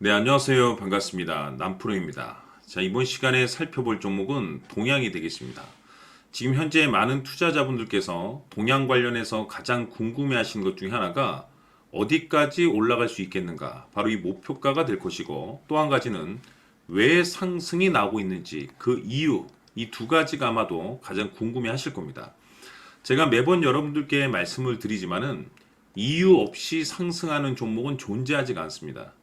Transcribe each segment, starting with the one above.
네, 안녕하세요. 반갑습니다. 남프로입니다. 자, 이번 시간에 살펴볼 종목은 동양이 되겠습니다. 지금 현재 많은 투자자분들께서 동양 관련해서 가장 궁금해 하시는 것 중에 하나가 어디까지 올라갈 수 있겠는가? 바로 이 목표가가 될 것이고, 또 한 가지는 왜 상승이 나오고 있는지 그 이유, 이 두 가지가 아마도 가장 궁금해 하실 겁니다. 제가 매번 여러분들께 말씀을 드리지만은 이유 없이 상승하는 종목은 존재하지가 않습니다.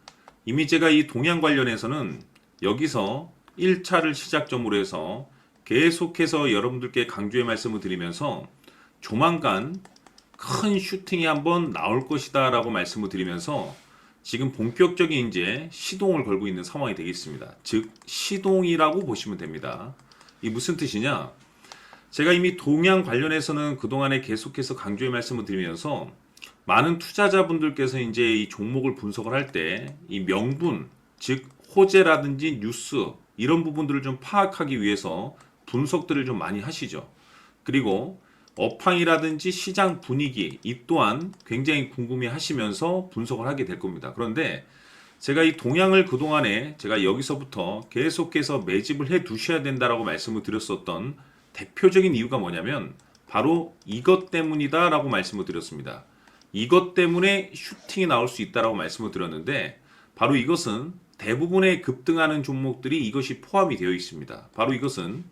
이미 제가 이 동양 관련해서는 여기서 1차를 시작점으로 해서 계속해서 여러분들께 강조의 말씀을 드리면서 조만간 큰 슈팅이 한번 나올 것이다 라고 말씀을 드리면서 지금 본격적인 이제 시동을 걸고 있는 상황이 되겠습니다. 즉 시동이라고 보시면 됩니다. 이 무슨 뜻이냐? 제가 이미 동양 관련해서는 그동안에 계속해서 강조의 말씀을 드리면서 많은 투자자분들께서 이제 이 종목을 분석을 할 때 이 명분, 즉 호재라든지 뉴스 이런 부분들을 좀 파악하기 위해서 분석들을 좀 많이 하시죠. 그리고 업황이라든지 시장 분위기 이 또한 굉장히 궁금해 하시면서 분석을 하게 될 겁니다. 그런데 제가 이 동향을 그동안에 제가 여기서부터 계속해서 매집을 해 두셔야 된다라고 말씀을 드렸었던 대표적인 이유가 뭐냐면 바로 이것 때문이다 라고 말씀을 드렸습니다. 이것 때문에 슈팅이 나올 수 있다라고 말씀을 드렸는데 바로 이것은 대부분의 급등하는 종목들이 이것이 포함이 되어 있습니다. 바로 이것은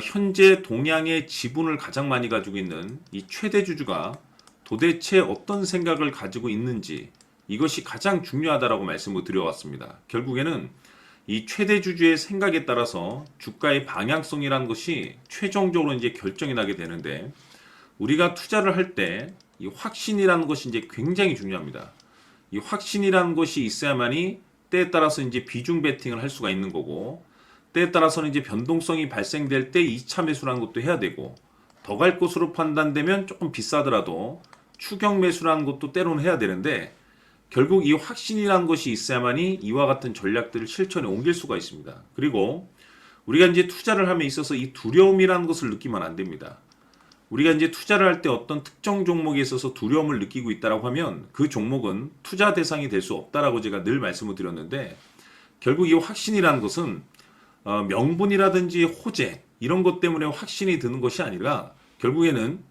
현재 동양의 지분을 가장 많이 가지고 있는 이 최대 주주가 도대체 어떤 생각을 가지고 있는지 이것이 가장 중요하다라고 말씀을 드려왔습니다. 결국에는 이 최대 주주의 생각에 따라서 주가의 방향성이라는 것이 최종적으로 이제 결정이 나게 되는데 우리가 투자를 할 때 이 확신이라는 것이 이제 굉장히 중요합니다. 이 확신이라는 것이 있어야만이 때에 따라서 이제 비중 베팅을 할 수가 있는 거고 때에 따라서는 이제 변동성이 발생될 때 2차 매수라는 것도 해야 되고 더 갈 것으로 판단되면 조금 비싸더라도 추격 매수라는 것도 때로는 해야 되는데 결국 이 확신이라는 것이 있어야만이 이와 같은 전략들을 실천에 옮길 수가 있습니다. 그리고 우리가 이제 투자를 함에 있어서 이 두려움이라는 것을 느끼면 안 됩니다. 우리가 이제 투자를 할 때 어떤 특정 종목에 있어서 두려움을 느끼고 있다라고 하면 그 종목은 투자 대상이 될 수 없다라고 제가 늘 말씀을 드렸는데 결국 이 확신이라는 것은 명분이라든지 호재 이런 것 때문에 확신이 드는 것이 아니라 결국에는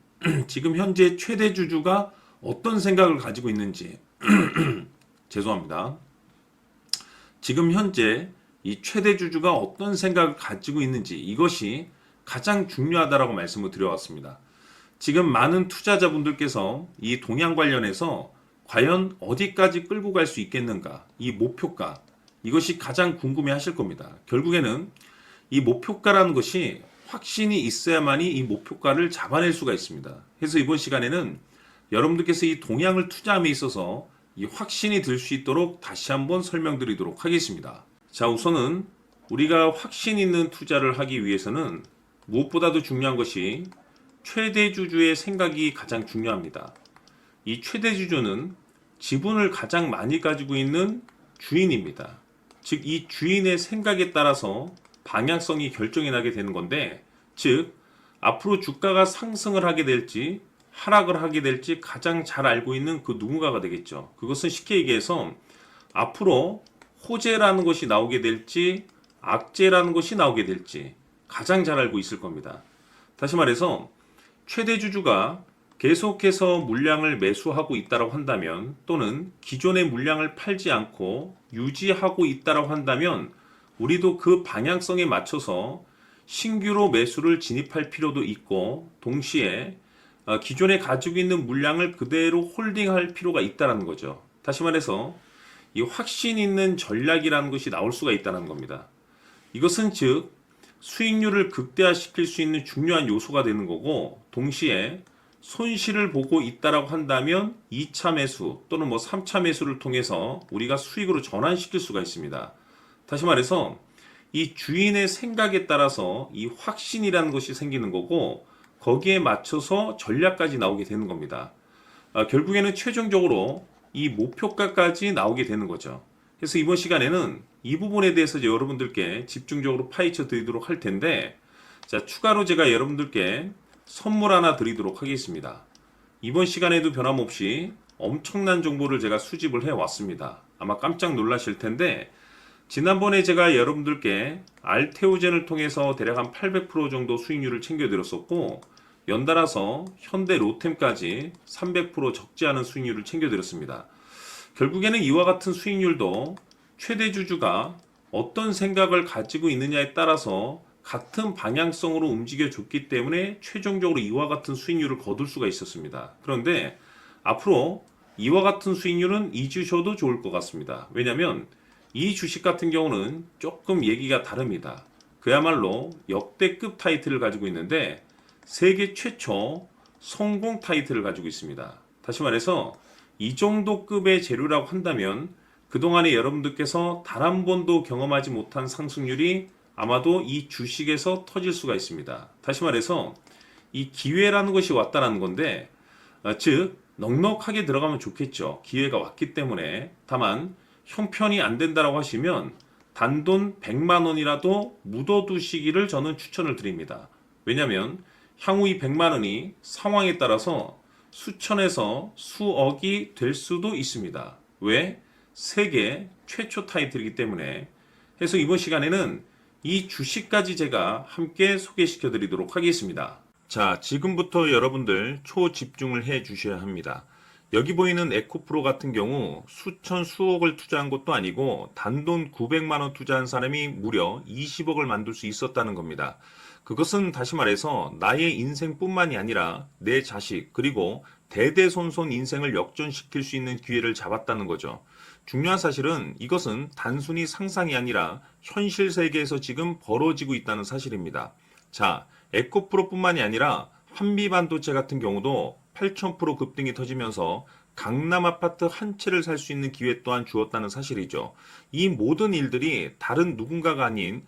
지금 현재 최대 주주가 어떤 생각을 가지고 있는지 죄송합니다. 지금 현재 이 최대 주주가 어떤 생각을 가지고 있는지 이것이 가장 중요하다라고 말씀을 드려왔습니다. 지금 많은 투자자분들께서 이 동향 관련해서 과연 어디까지 끌고 갈 수 있겠는가 이 목표가 이것이 가장 궁금해 하실 겁니다. 결국에는 이 목표가라는 것이 확신이 있어야만이 이 목표가를 잡아낼 수가 있습니다. 그래서 이번 시간에는 여러분들께서 이 동향을 투자함에 있어서 이 확신이 들 수 있도록 다시 한번 설명드리도록 하겠습니다. 자, 우선은 우리가 확신 있는 투자를 하기 위해서는 무엇보다도 중요한 것이 최대 주주의 생각이 가장 중요합니다. 이 최대 주주는 지분을 가장 많이 가지고 있는 주인입니다. 즉, 이 주인의 생각에 따라서 방향성이 결정이 나게 되는 건데, 즉, 앞으로 주가가 상승을 하게 될지 하락을 하게 될지 가장 잘 알고 있는 그 누군가가 되겠죠. 그것은 쉽게 얘기해서 앞으로 호재라는 것이 나오게 될지 악재라는 것이 나오게 될지 가장 잘 알고 있을 겁니다. 다시 말해서 최대 주주가 계속해서 물량을 매수하고 있다고 한다면 또는 기존의 물량을 팔지 않고 유지하고 있다고 한다면 우리도 그 방향성에 맞춰서 신규로 매수를 진입할 필요도 있고 동시에 기존에 가지고 있는 물량을 그대로 홀딩할 필요가 있다는 거죠. 다시 말해서 이 확신 있는 전략이라는 것이 나올 수가 있다는 겁니다. 이것은 즉 수익률을 극대화시킬 수 있는 중요한 요소가 되는 거고 동시에 손실을 보고 있다라고 한다면 2차 매수 또는 3차 매수를 통해서 우리가 수익으로 전환시킬 수가 있습니다. 다시 말해서 이 주인의 생각에 따라서 이 확신이라는 것이 생기는 거고 거기에 맞춰서 전략까지 나오게 되는 겁니다. 결국에는 최종적으로 이 목표가까지 나오게 되는 거죠. 그래서 이번 시간에는 이 부분에 대해서 여러분들께 집중적으로 파헤쳐 드리도록 할 텐데 자, 추가로 제가 여러분들께 선물 하나 드리도록 하겠습니다. 이번 시간에도 변함없이 엄청난 정보를 제가 수집을 해 왔습니다. 아마 깜짝 놀라실 텐데 지난번에 제가 여러분들께 알테오젠을 통해서 대략 한 800% 정도 수익률을 챙겨드렸었고 연달아서 현대 로템까지 300% 적지 않은 수익률을 챙겨드렸습니다. 결국에는 이와 같은 수익률도 최대 주주가 어떤 생각을 가지고 있느냐에 따라서 같은 방향성으로 움직여 줬기 때문에 최종적으로 이와 같은 수익률을 거둘 수가 있었습니다. 그런데 앞으로 이와 같은 수익률은 잊으셔도 좋을 것 같습니다. 왜냐하면 이 주식 같은 경우는 조금 얘기가 다릅니다. 그야말로 역대급 타이틀을 가지고 있는데 세계 최초 성공 타이틀을 가지고 있습니다. 다시 말해서 이 정도 급의 재료라고 한다면 그동안에 여러분들께서 단 한 번도 경험하지 못한 상승률이 아마도 이 주식에서 터질 수가 있습니다. 다시 말해서 이 기회라는 것이 왔다는 건데 즉 넉넉하게 들어가면 좋겠죠. 기회가 왔기 때문에. 다만 형편이 안 된다라고 하시면 단돈 100만 원이라도 묻어두시기를 저는 추천을 드립니다. 왜냐하면 향후 이 100만 원이 상황에 따라서 수천에서 수억이 될 수도 있습니다. 왜? 세계 최초 타이틀이기 때문에. 해서 이번 시간에는 이 주식까지 제가 함께 소개시켜 드리도록 하겠습니다. 자, 지금부터 여러분들 초집중을 해 주셔야 합니다. 여기 보이는 에코프로 같은 경우 수천 수억을 투자한 것도 아니고 단돈 900만 원 투자한 사람이 무려 20억을 만들 수 있었다는 겁니다. 그것은 다시 말해서 나의 인생뿐만이 아니라 내 자식 그리고 대대손손 인생을 역전시킬 수 있는 기회를 잡았다는 거죠. 중요한 사실은 이것은 단순히 상상이 아니라 현실 세계에서 지금 벌어지고 있다는 사실입니다. 자, 에코프로뿐만이 아니라 한미반도체 같은 경우도 8,000% 급등이 터지면서 강남 아파트 한 채를 살 수 있는 기회 또한 주었다는 사실이죠. 이 모든 일들이 다른 누군가가 아닌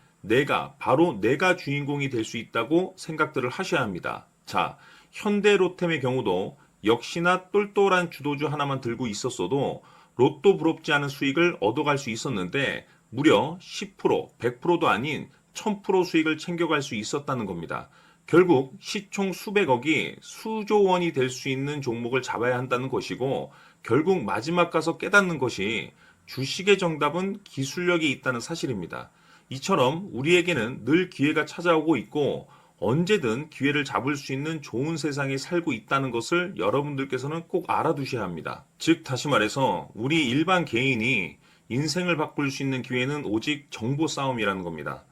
바로 내가 주인공이 될 수 있다고 생각들을 하셔야 합니다. 자, 현대로템의 경우도 역시나 똘똘한 주도주 하나만 들고 있었어도 로또 부럽지 않은 수익을 얻어갈 수 있었는데 무려 10%, 100%도 아닌 1000% 수익을 챙겨갈 수 있었다는 겁니다. 결국 시총 수백억이 수조 원이 될 수 있는 종목을 잡아야 한다는 것이고 결국 마지막 가서 깨닫는 것이 주식의 정답은 기술력이 있다는 사실입니다. 이처럼 우리에게는 늘 기회가 찾아오고 있고 언제든 기회를 잡을 수 있는 좋은 세상에 살고 있다는 것을 여러분들께서는 꼭 알아두셔야 합니다. 즉 다시 말해서 우리 일반 개인이 인생을 바꿀 수 있는 기회는 오직 정보 싸움이라는 겁니다.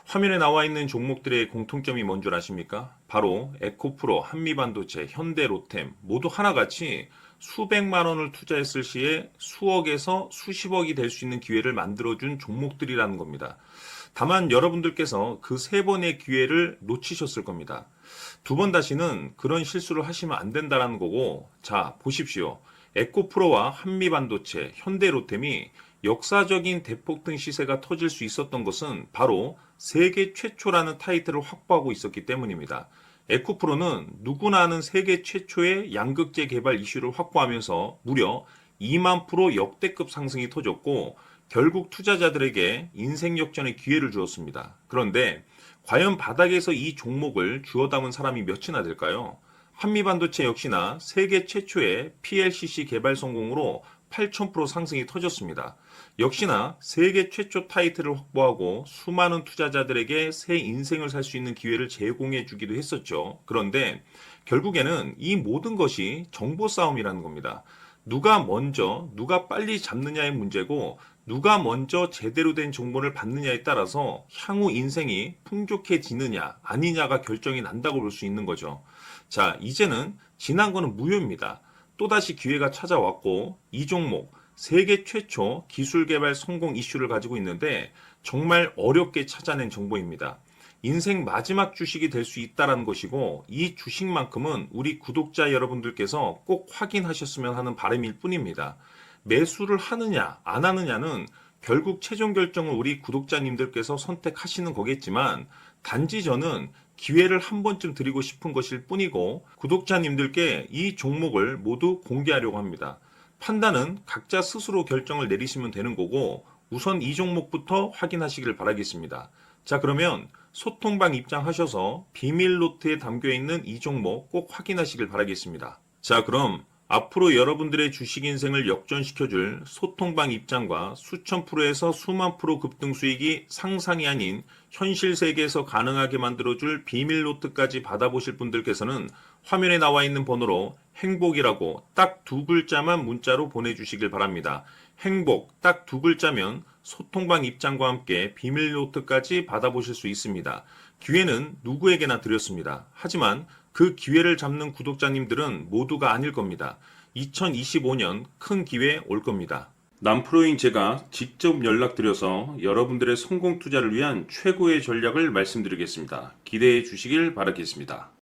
화면에 나와 있는 종목들의 공통점이 뭔 줄 아십니까? 바로 에코프로, 한미반도체, 현대로템 모두 하나같이 수백만 원을 투자했을 시에 수억에서 수십억이 될 수 있는 기회를 만들어준 종목들이라는 겁니다. 다만 여러분들께서 그 세 번의 기회를 놓치셨을 겁니다. 두 번 다시는 그런 실수를 하시면 안 된다는 거고, 자, 보십시오. 에코프로와 한미반도체, 현대로템이 역사적인 대폭등 시세가 터질 수 있었던 것은 바로 세계 최초라는 타이틀을 확보하고 있었기 때문입니다. 에코프로는 누구나 아는 세계 최초의 양극재 개발 이슈를 확보하면서 무려 2만 프로 역대급 상승이 터졌고 결국 투자자들에게 인생 역전의 기회를 주었습니다. 그런데 과연 바닥에서 이 종목을 주워 담은 사람이 몇이나 될까요? 한미반도체 역시나 세계 최초의 PLCC 개발 성공으로 8,000% 상승이 터졌습니다. 역시나 세계 최초 타이틀을 확보하고 수많은 투자자들에게 새 인생을 살 수 있는 기회를 제공해 주기도 했었죠. 그런데 결국에는 이 모든 것이 정보 싸움이라는 겁니다. 누가 먼저, 누가 빨리 잡느냐의 문제고 누가 먼저 제대로 된 정보를 받느냐에 따라서 향후 인생이 풍족해지느냐 아니냐가 결정이 난다고 볼 수 있는 거죠. 자, 이제는 지난 거는 무효입니다. 또다시 기회가 찾아왔고 이 종목 세계 최초 기술 개발 성공 이슈를 가지고 있는데 정말 어렵게 찾아낸 정보입니다. 인생 마지막 주식이 될 수 있다는 것이고 이 주식만큼은 우리 구독자 여러분들께서 꼭 확인하셨으면 하는 바람일 뿐입니다. 매수를 하느냐 안 하느냐는 결국 최종 결정을 우리 구독자님들께서 선택하시는 거겠지만 단지 저는 기회를 한 번쯤 드리고 싶은 것일 뿐이고 구독자님들께 이 종목을 모두 공개하려고 합니다. 판단은 각자 스스로 결정을 내리시면 되는 거고 우선 이 종목부터 확인하시길 바라겠습니다. 자, 그러면 소통방 입장하셔서 비밀 노트에 담겨 있는 이 종목 꼭 확인하시길 바라겠습니다. 자, 그럼 앞으로 여러분들의 주식 인생을 역전시켜줄 소통방 입장과 수천 프로에서 수만 프로 급등 수익이 상상이 아닌 현실 세계에서 가능하게 만들어줄 비밀 노트까지 받아보실 분들께서는 화면에 나와 있는 번호로 행복이라고 딱 두 글자만 문자로 보내주시길 바랍니다. 행복 딱 두 글자면 소통방 입장과 함께 비밀 노트까지 받아보실 수 있습니다. 기회는 누구에게나 드렸습니다. 하지만 그 기회를 잡는 구독자님들은 모두가 아닐 겁니다. 2025년 큰 기회 올 겁니다. 남프로인 제가 직접 연락드려서 여러분들의 성공 투자를 위한 최고의 전략을 말씀드리겠습니다. 기대해 주시길 바라겠습니다.